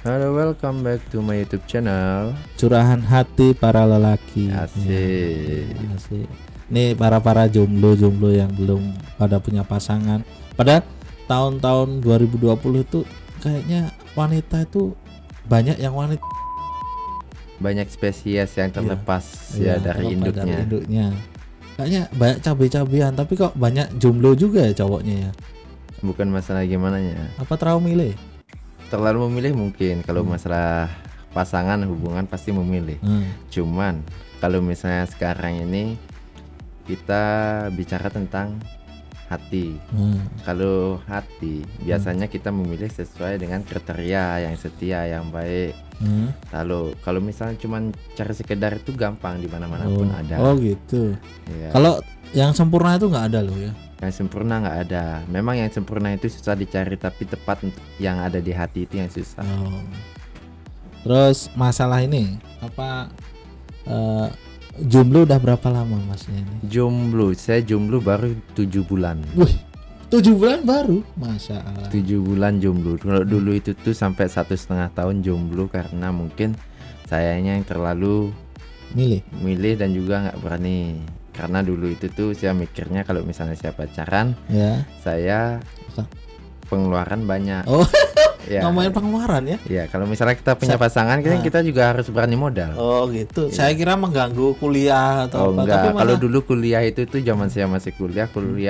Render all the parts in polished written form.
Halo, welcome back to my YouTube channel. Curahan hati para lelaki. Asik. Ya, asik. Nih para jomblo yang belum pada punya pasangan. Pada tahun-tahun 2020 itu kayaknya wanita itu banyak yang wanita Banyak spesies yang terlepas dari terlepas dari induknya. induknya. Kayaknya banyak cabai-cabian, tapi kok banyak jomblo juga ya cowoknya ya. Bukan masalah gimana ya. Apa terlalu milih? Terlalu memilih mungkin. Kalau masalah pasangan hubungan pasti memilih. Cuman kalau misalnya sekarang ini kita bicara tentang hati. Kalau hati biasanya kita memilih sesuai dengan kriteria yang setia, yang baik. Lalu kalau misalnya cuman cari sekedar itu gampang di mana-mana pun ada. Oh gitu. Iya. Kalau yang sempurna itu nggak ada loh ya. Yang sempurna nggak ada. Memang yang sempurna itu susah dicari, tapi tepat untuk yang ada di hati itu yang susah. Terus masalah ini apa jomblo udah berapa lama masnya ini? Jomblo, saya jomblo baru 7 bulan. Wih, 7 bulan baru, masya Allah. 7 bulan jomblo. Kalau dulu itu tuh sampai 1,5 tahun jomblo karena mungkin sayanya yang terlalu milih dan juga nggak berani. Karena dulu itu tuh saya mikirnya kalau misalnya saya pacaran, Ya. saya pengeluaran banyak. Oh, Ya. ngomongin pengeluaran ya? Ya, kalau misalnya kita punya pasangan, kita juga harus berani modal. Oh gitu. Saya kira mengganggu kuliah atau apa. Enggak, Tapi kalau malah dulu kuliah itu tuh zaman saya masih kuliah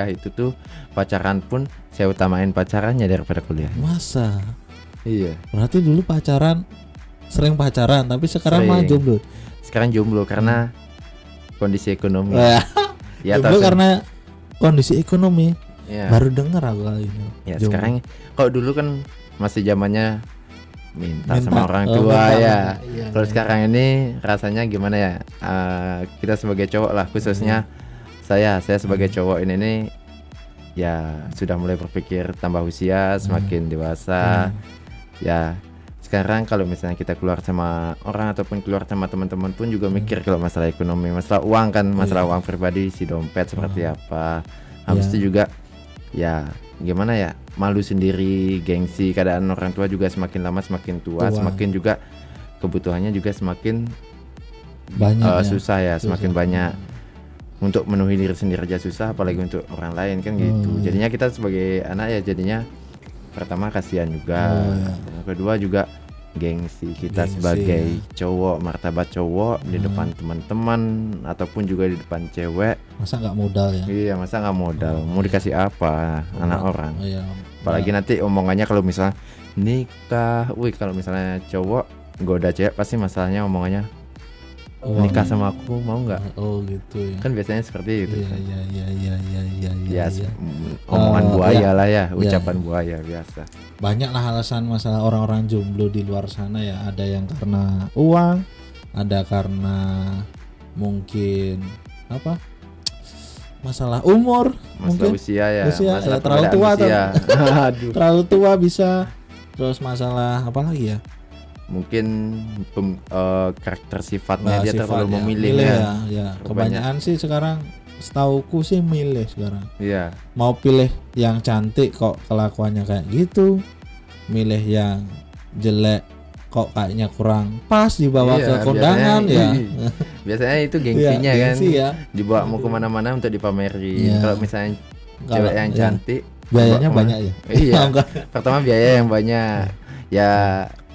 itu tuh pacaran pun saya utamain pacarannya daripada kuliah. masa. Iya. Berarti dulu sering pacaran, tapi sekarang malah Sering. jomblo. Sekarang jomblo karena kondisi ekonomi. Ya, Jomblo tahu karena kondisi ekonomi. ya. Baru dengar aku kali ini. Ya, Jomblo. sekarang kalau dulu kan masih zamannya minta sama orang Oh, tua minta. ya. Iya, Kalau iya. sekarang ini rasanya gimana ya? Kita sebagai cowok lah, khususnya saya sebagai cowok ini ya sudah mulai berpikir tambah usia, semakin dewasa. Ya, sekarang kalau misalnya kita keluar sama orang ataupun keluar sama teman-teman pun juga mikir kalau masalah ekonomi, masalah uang kan, masalah uang pribadi, si dompet seperti apa. Habis itu juga ya gimana ya, malu sendiri, gengsi, keadaan orang tua juga semakin lama semakin tua. Semakin juga kebutuhannya juga semakin banyak susah ya, semakin banyak. Untuk memenuhi diri sendiri aja susah, apalagi untuk orang lain kan gitu. Jadinya kita sebagai anak ya jadinya pertama kasihan juga. Yang kedua juga gengsi kita sebagai cowok, martabat cowok di depan teman-teman ataupun juga di depan cewek. Masa nggak modal ya? Iya, masa nggak modal, mau dikasih apa anak orang. Iya. Apalagi nanti omongannya kalau misalnya nikah, kalau misalnya cowok goda cewek pasti masalahnya omongannya nikah sama aku mau nggak? Oh gitu ya. Kan biasanya seperti itu. Iya. Ya, omongan buaya lah ya, ucapan Iya. buaya biasa. Banyak lah alasan masalah orang-orang jomblo di luar sana ya. Ada yang karena uang, ada karena mungkin apa? Masalah umur, Masalah mungkin usia ya, usia, masalah ya, terlalu perbedaan tua usia. Aduh. terlalu tua bisa. Terus masalah apa lagi ya? Mungkin karakter sifatnya Nah, dia sifat terlalu ya. memilih Milih ya. ya. Kebanyakan sih sekarang setauku sih milih sekarang. Iya. Mau pilih yang cantik kok kelakuannya kayak gitu, milih yang jelek kok kayaknya kurang pas dibawa Iya, ke kondangan biasanya, biasanya itu gengsinya Iya, kan, gengsi ya. dibawa mau kemana-mana untuk dipamerin. Iya. Kalau misalnya Kalau- cewek yang iya. cantik, Biayanya bawa banyak kemana? ya. Iya. Oh, enggak. Pertama biaya yang banyak. Ya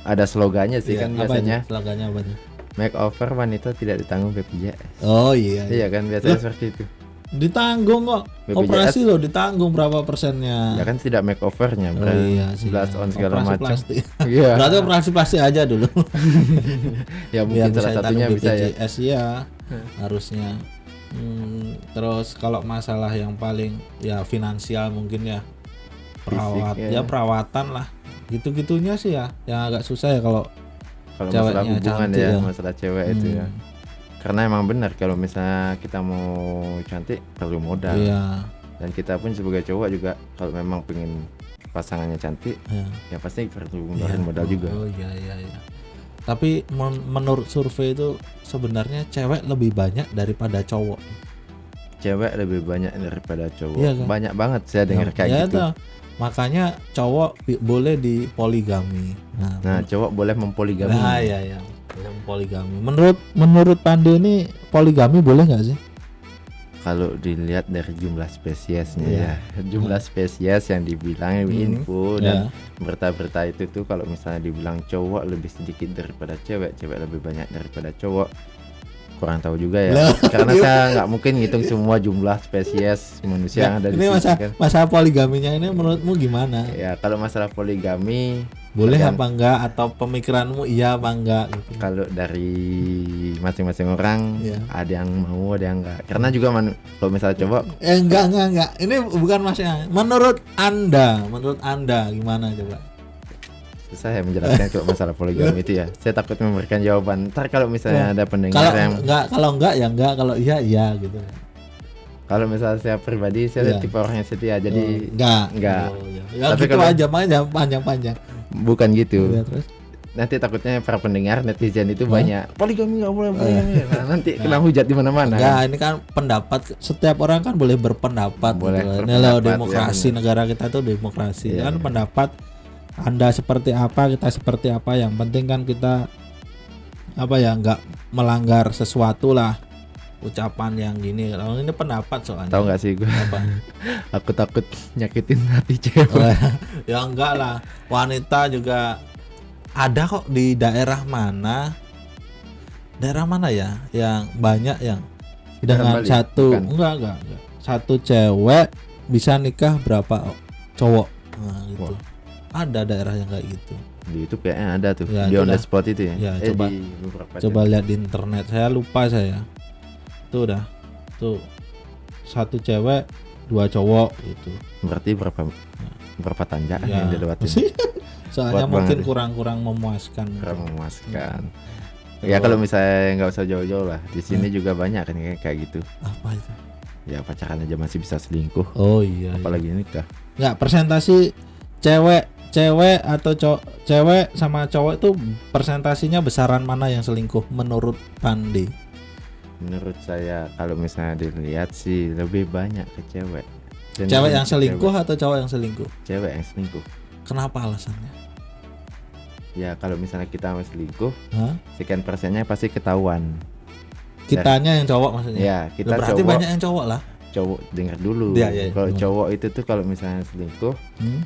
ada slogannya sih Iya, kan apa biasanya. itu? Slogannya apa tuh? Makeover wanita tidak ditanggung BPJS. Oh iya. Iya kan biasanya seperti itu. Ditanggung kok. BPJS. Operasi loh ditanggung berapa persennya. Ya kan tidak makeovernya, Oh iya sih. blast on segala Operasi macam. plastik. Iya. Berarti operasi plastik aja dulu. Ya mungkin salah satunya bisa ya. BPJS ya. Harusnya. Terus kalau masalah yang paling ya finansial mungkin ya Fisik, ya. perawatan lah. Gitu-gitunya sih ya yang agak susah ya kalau Kalau masalah ceweknya hubungan cantik ya, ya. masalah cewek itu ya. Karena emang benar kalau misalnya kita mau cantik perlu modal. Iya. Dan kita pun sebagai cowok juga kalau memang pengen pasangannya cantik, Iya. ya pasti perlu ngeluarin modal juga. Oh iya. Tapi menurut survei itu sebenarnya cewek lebih banyak daripada cowok. Cewek lebih banyak daripada cowok. Iya kan? Banyak banget saya dengar kayak Ya gitu. itu. Makanya cowok boleh di poligami, Nah, cowok boleh mempoligami. Nah, ya. Yang poligami. Menurut Pande ini poligami boleh nggak sih? Kalau dilihat dari jumlah spesiesnya Iya. ya, jumlah spesies yang dibilang info dan Ya. berita-berita itu tuh kalau misalnya dibilang cowok lebih sedikit daripada cewek, cewek lebih banyak daripada cowok, kurang tahu juga ya. Lah, Karena saya nggak mungkin ngitung semua jumlah spesies manusia yang ada di ini sini kan. masa poligaminya ini menurutmu gimana? Ya kalau masalah poligami Boleh tergan- apa enggak, atau pemikiranmu iya apa enggak gitu? kalau dari masing-masing orang Iya. ada yang mau ada yang enggak. Karena juga kalau misalnya cowok Enggak. Ini bukan masnya. Menurut Anda gimana coba? susah ya menjelaskan kalau masalah poligami itu ya. Saya takut memberikan jawaban. Ntar kalau misalnya ada pendengar yang Kalau enggak ya enggak, kalau iya gitu. kalau misalnya saya pribadi saya Iya. tipe orang yang setia jadi Enggak. Enggak. Oh, ya. Tapi Gitu kalau- aja panjang. bukan gitu. Ya, terus. Nanti takutnya para pendengar netizen itu banyak poligami nggak boleh poligami. Nah, nanti kena hujat di mana-mana. Enggak, ini kan pendapat, setiap orang kan boleh berpendapat. Boleh gitu. Ini berpendapat, loh demokrasi, ya, benar. negara kita tuh demokrasi. Iya, Kan iya. pendapat Anda seperti apa, kita seperti apa, yang penting kan kita apa ya, enggak melanggar sesuatu lah. Ucapan yang gini, kalau ini pendapat soalnya. Tahu nggak sih gue? Apa? Aku takut nyakitin hati cewek. Ya enggak lah, wanita juga ada kok di daerah mana ya yang banyak yang dengan Bali? satu Bukan. enggak satu cewek bisa nikah berapa cowok. Nah, gitu. Wah. Ada daerah yang kayak gitu. Di YouTube kayaknya ada tuh Ya, di itu on dah. the spot itu ya. Ya, coba- di beberapa Coba lihat di internet, saya lupa saya. Tuh udah. Tuh satu cewek, dua cowok gitu. berarti berapa tanjakan Ya. yang dilewatin. Soalnya Kuat mungkin banget. kurang memuaskan. Kurang memuaskan. Hmm. Ya kalau misalnya nggak usah jauh-jauh lah, di sini juga banyak kan kayak gitu. Apa itu? Ya pacaran aja masih bisa selingkuh, Oh iya. apalagi nikah. Nggak, presentasi cewek atau cewek sama cowok itu presentasinya besaran mana yang selingkuh menurut Pandi? Menurut saya kalau misalnya dilihat sih lebih banyak ke cewek. Dan Cewek yang selingkuh atau cowok yang selingkuh? Cewek yang selingkuh. Kenapa alasannya? Ya kalau misalnya kita mau selingkuh, Hah? sekian persennya pasti ketahuan. Kitanya yang cowok maksudnya? Ya Loh, kita berarti cowok, banyak yang cowok lah. cowok dengar dulu. Iya, iya, Kalau iya. cowok itu tuh kalau misalnya selingkuh, Hmm?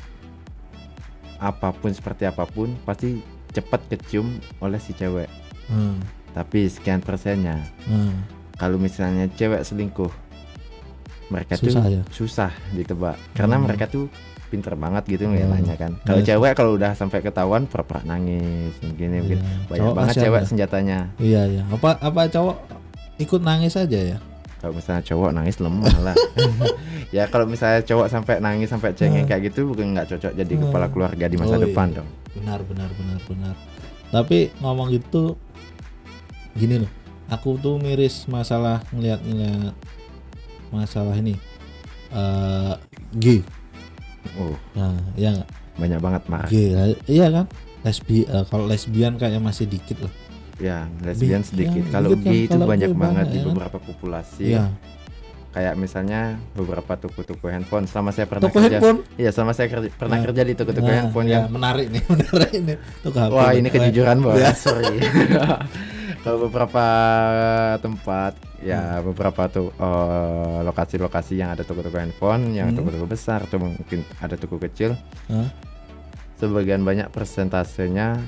apapun seperti apapun pasti cepat kecium oleh si cewek. Hmm. Tapi sekian persennya. Hmm. Kalau misalnya cewek selingkuh, mereka Susah tuh ya? susah ditebak karena Hmm. mereka tuh pinter banget gitu ngelanya kan. Kalau Yes. cewek kalau udah sampai ketahuan pura-pura nangis mungkin Iya. banyak Cowok banget kasihan cewek ya? senjatanya. Iya. Apa cowok ikut nangis aja ya? Kalau misalnya cowok nangis lemah lah. Ya kalau misalnya cowok sampai nangis sampai cengeng kayak gitu bukan nggak cocok jadi kepala keluarga di masa Oh, depan iya. dong. Benar. Tapi ngomong gitu, gini loh, aku tuh miris masalah ngeliat masalah ini G. Oh, Nah, ya nggak? banyak banget marah. G, iya kan? Kalau lesbian kayak masih dikit lah. Ya, lesbian sedikit. ya, Kalau dikit kan. gay itu Kalau banyak gay banget banyak, di ya kan? beberapa populasi. Iya. Kayak misalnya beberapa toko-toko handphone. Selama saya pernah Toko kerja, handphone. iya selama saya pernah Nah. kerja di toko-toko Nah, handphone ya, yang menarik nih. Toko HP. wah ini kejujuran bos. Ya. Sorry. Kalau beberapa tempat, ya beberapa tuh lokasi-lokasi yang ada toko-toko handphone, yang toko-toko besar atau mungkin ada toko kecil. Hah? Sebagian banyak persentasenya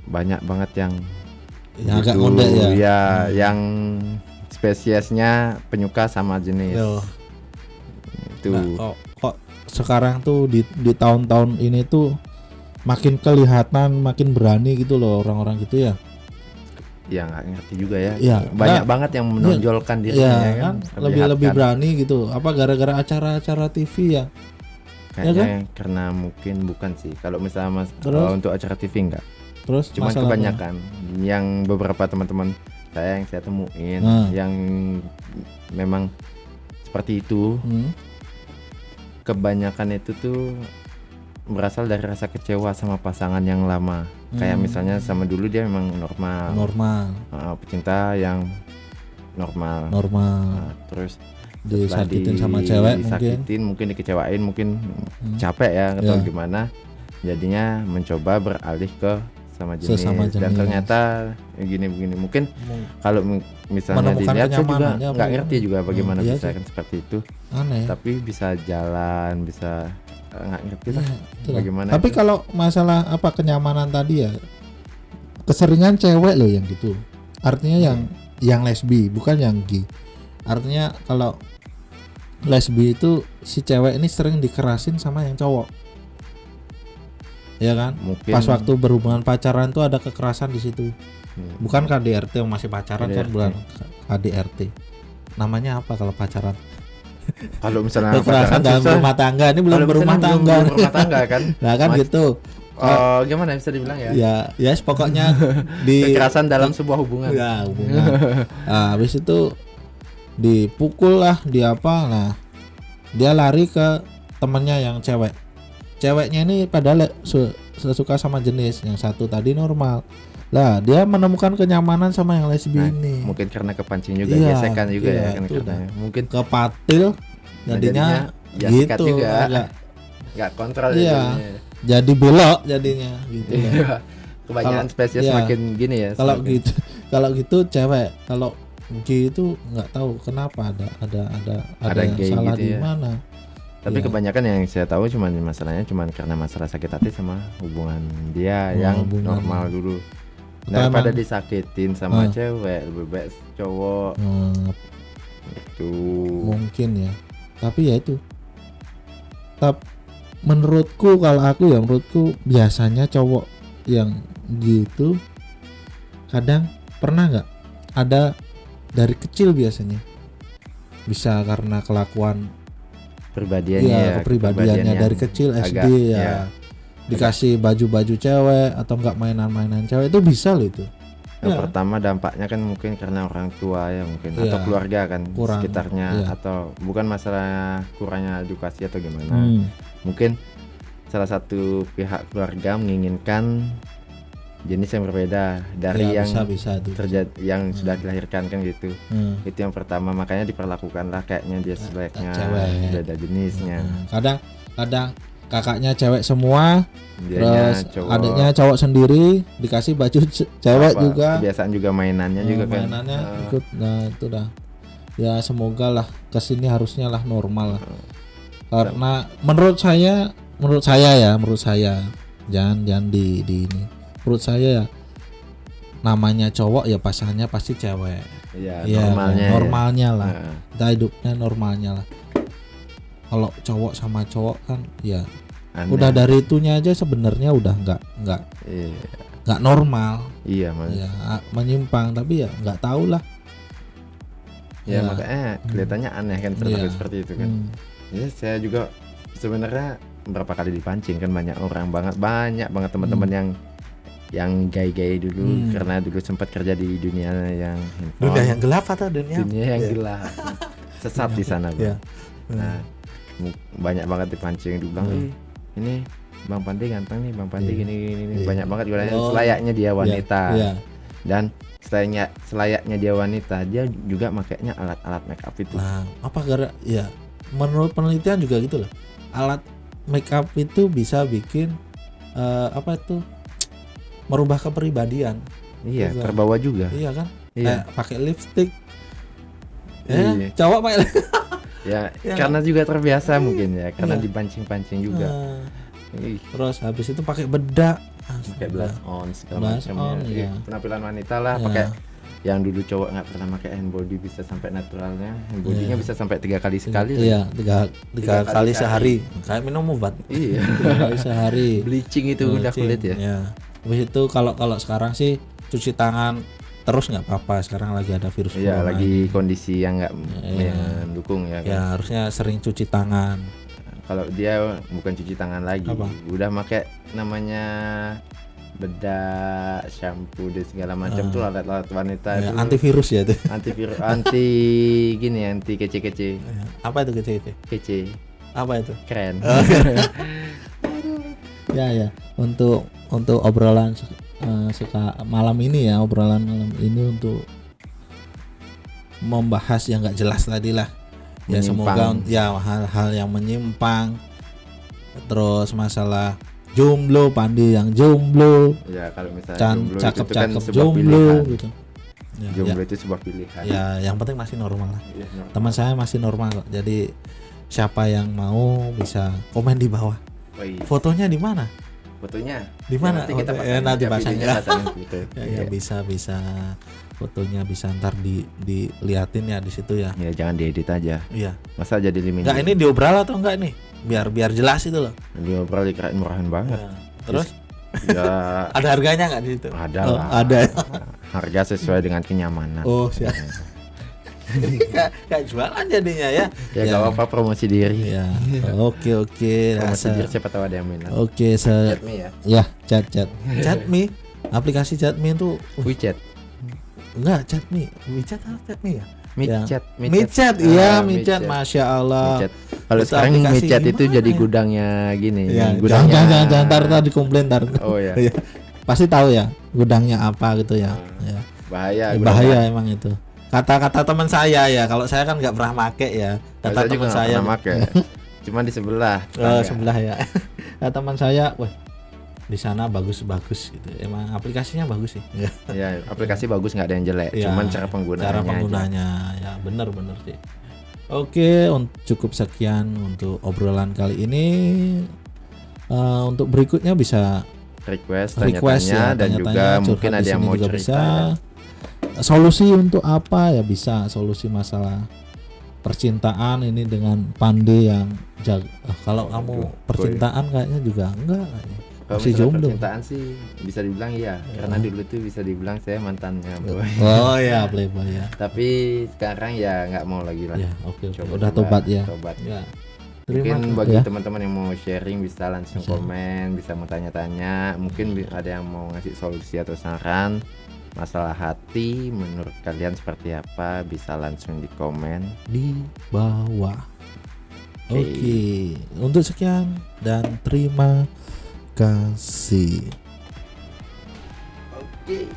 banyak banget yang Yang agak gitu, ngondek ya. ya, yang spesiesnya penyuka sama jenis. Loh. Itu Nah, kok sekarang tuh di tahun-tahun ini tuh makin kelihatan, makin berani gitu loh orang-orang gitu ya. ya nggak ngerti juga ya. Iya, Banyak nah, banget yang menonjolkan dirinya Iya ya kan, kan. lebih Perlihatkan. berani gitu. Apa gara-gara acara-acara TV ya? Kayaknya karena mungkin bukan sih. Kalau misalnya Terus? kalau untuk acara TV enggak. Terus Cuman masalahnya? kebanyakan yang beberapa teman-teman saya yang saya temuin yang memang seperti itu, kebanyakan itu tuh berasal dari rasa kecewa sama pasangan yang lama. Kayak misalnya sama dulu dia memang normal, pecinta yang normal. Nah, terus setelah Disakitin sama cewek disakitin, mungkin dikecewain, mungkin capek ya atau gimana. jadinya mencoba beralih ke sama jenis, Sesama dan jenis. ternyata gini-begini mungkin kalau misalnya Menemukan dilihat saya juga kenyamanan, ya, nggak apa ngerti juga bagaimana iya bisa sih. kan seperti itu, Aneh. tapi bisa jalan, bisa nggak ngerti lah Iya, itulah. bagaimana Tapi itu. kalau masalah apa kenyamanan tadi ya, keseringan cewek loh yang gitu. Artinya yang lesbi, bukan yang gay. Artinya kalau lesbi itu si cewek ini sering dikerasin sama yang cowok. Ya kan? Mungkin Pas waktu berhubungan pacaran tuh ada kekerasan di situ. hmm, Bukan KDRT yang masih pacaran kan, KDRT. bukan KDRT. Namanya apa kalau pacaran? kalau misalnya Kekerasan pacaran dalam susah. rumah tangga. Ini belum Kalau berumah misalnya tangga. belum berumah tangga kan. Nah kan gitu. Oh, gimana bisa dibilang ya? Ya, yes pokoknya di Kekerasan dalam sebuah hubungan. ya hubungan. Nah, habis itu dipukul lah, di apa lah. Dia lari ke temennya yang cewek. Ceweknya ini padahal suka sama jenis, yang satu tadi normal. Lah, dia menemukan kenyamanan sama yang lesbi Nah, ini. mungkin karena kepancing juga, Iya, gesekan juga iya, ya kan itu katanya. Mungkin Kepatil jadinya ya sikat gitu. juga. agak nggak kontrol Iya. ya jadinya. jadi belok jadinya gitu loh. Iya. Kebanyakan Kalau- spesies iya. semakin gini ya. Kalau semakin- gitu, kalau gitu cewek, kalau gay itu nggak tahu kenapa ada Ada yang gay salah gitu di ya. mana. Tapi Iya. kebanyakan yang saya tahu masalahnya karena masalah sakit hati sama hubungan dia Oh, yang hubungan. normal dulu. Atau Daripada emang- disakitin sama Ah. cewek, lebih baik cowok itu. Mungkin ya, tapi ya itu. Menurutku kalau aku ya, menurutku biasanya cowok yang gitu kadang pernah nggak ada dari kecil biasanya bisa karena kelakuan Pribadiannya iya ya, kepribadiannya yang dari kecil SD agak, ya, dikasih baju-baju cewek atau enggak mainan-mainan cewek itu bisa loh itu. Yang Ya. pertama dampaknya kan mungkin karena orang tua ya mungkin Iya. atau keluarga kan Kurang, sekitarnya iya. atau bukan masalah kurangnya edukasi atau gimana. Hmm. Mungkin salah satu pihak keluarga menginginkan jenis yang berbeda dari Ya, yang bisa itu. terjadi yang sudah dilahirkan kan gitu. Hmm. Itu yang pertama, makanya diperlakukanlah kayaknya dia sebaiknya cewek. beda jenisnya. Kadang kakaknya cewek semua, Dianya terus cowok. adiknya cowok sendiri, dikasih baju cewek Apa, juga. kebiasaan juga mainannya juga kan. Mainannya Eh, ikut. Nah itu dah. Ya semoga lah kesini harusnya lah normal lah. Karena menurut saya jangan di ini. Menurut saya ya namanya cowok ya pasangannya pasti cewek. Iya, Ya, normalnya. normalnya Ya. lah. Heeh. Kita hidupnya normalnya lah. Kalau cowok sama cowok kan ya Aneh. udah dari itunya aja sebenarnya udah Iya, nggak normal. iya Mas. Ya menyimpang, tapi ya nggak tahu lah. Ya, Ya. makanya kelihatannya aneh kan terlalu Iya. seperti itu kan. Hmm. Ya saya juga sebenarnya berapa kali dipancing kan, banyak banget teman-teman yang gay-gay dulu Hmm. karena dulu sempat kerja di dunia yang handphone. Dunia yang gelap atau dunia yang Iya. gelap. Sesat di sana, Bang. Iya. Nah, banyak banget dipancing dibilang, Hmm. "Ih, ini Bang Pandi ganteng nih, Bang Pandi Iya. gini." Iya. Banyak banget gue Oh. selayaknya dia wanita. Iya. Dan selayaknya dia wanita, dia juga makainya alat-alat make up itu. Nah, apa ya menurut penelitian juga gitu loh. Alat make up itu bisa bikin apa itu merubah kepribadian. Iya, juga. terbawa juga. Iya kan? Iya. Kayak pakai lipstick. Iya. Cowok pakai Ya, Iya karena juga terbiasa mungkin ya, karena Iya. dipancing-pancing juga. Ih, Terus habis itu pakai bedak. pakai blush on segala Blush macam on, ya. iya. Penampilan wanita lah, Iya. pakai yang dulu cowok nggak pernah pakai hand body bisa sampai naturalnya, hand body-nya Iya. bisa sampai 3 kali sekali. Iya, tiga Tiga kali kali sehari. Kayak minum obat. Iya. 3 kali sehari. Bleaching itu udah kulit ya. Ya. Habis itu kalau sekarang sih cuci tangan terus nggak apa-apa. Sekarang lagi ada virus Iya, corona lagi ini. kondisi yang nggak Iya. mendukung ya. Kan? Ya harusnya sering cuci tangan. Kalau dia bukan cuci tangan lagi, Apa? udah pakai namanya bedak, shampoo dan segala macam tuh alat-alat wanita Ya, itu. antivirus ya itu. Antivirus, anti gini, anti kece-kece, Apa itu kece-kece? kece, Apa itu? keren. Ya. Untuk obrolan malam ini ya, obrolan malam ini untuk membahas yang nggak jelas tadi lah. Ya Menyimpang. semoga ya hal-hal yang menyimpang, terus masalah jomblo, Pandi yang jomblo, Ya kalau misalnya jomblo itu tuh kan cakep-cakep sebuah jomblo pilihan. gitu. Ya, Jomblo itu sebuah pilihan. ya, yang penting masih normal lah. Iya, normal. Teman saya masih normal kok. Jadi siapa yang mau bisa komen di bawah. Woi, Fotonya di mana? fotonya Di mana? nanti kita Foto- pasang, nanti ya, pasang videonya ya. pasangin gitu. Ya, Iya. bisa fotonya bisa ntar diliatin ya di situ ya. Ya jangan diedit aja. Iya. Masa jadi limit. Enggak, ini diobral atau enggak nih? Biar jelas itu loh. diobrol dikirain murahan banget. Ya. Terus Ya ada harganya enggak di situ? ada Oh, lah. ada. Harga sesuai dengan kenyamanan. Oh, siap. Kayak jualan jadinya ya. Ya gak apa-apa, promosi diri. Ya. Oke. Promosi Rasa- diri, siapa tahu ada yang minat. Oke, Chat me ya. ya, chat me. Aplikasi chat me itu WeChat. enggak chat me. WeChat atau chat me ya? MiChat, MiChat, iya, Ah, MiChat, Masya Allah. MiChat. Kalau Itu sekarang aplikasi MiChat itu gimana jadi ya? gudangnya gini. Ya, gudangnya. jangan tar dikomplain tar. Oh ya. Iya. Pasti tahu ya gudangnya apa gitu ya. Ya. Bahaya. Bahaya emang itu. Kata-kata teman saya ya, kalau saya kan nggak pernah make ya. Kata teman saya. Cuma di sebelah. Oh, sebelah ya. Kata teman saya, wah di sana bagus gitu. Emang aplikasinya bagus sih. Ya, aplikasi bagus, nggak ada yang jelek. Ya, Cuman cara penggunaannya. Cara penggunanya ya bener sih. Oke, cukup sekian untuk obrolan kali ini. Untuk berikutnya bisa request ya, tanya-tanya dan tanya-tanya, juga curhat mungkin di ada yang sini mau juga cerita. bisa. Solusi untuk apa ya, bisa solusi masalah percintaan ini dengan Pande yang kalau kamu percintaan kayaknya juga enggak kayaknya. Kalau Masih misalnya jomblo. percintaan sih bisa dibilang iya, karena dulu tuh bisa dibilang saya mantannya, boy. Oh ya, playboy ya. Tapi sekarang ya nggak mau lagi lah. Ya, oke. Coba- Udah tobat ya. Tobat. Ya. Mungkin bagi ya. teman-teman yang mau sharing bisa langsung Bisa. komen, bisa mau tanya-tanya, mungkin ada yang mau ngasih solusi atau saran masalah hati, menurut kalian seperti apa, bisa langsung di komen. Di bawah. Oke. Oke. Untuk sekian dan terima kasih. Oke.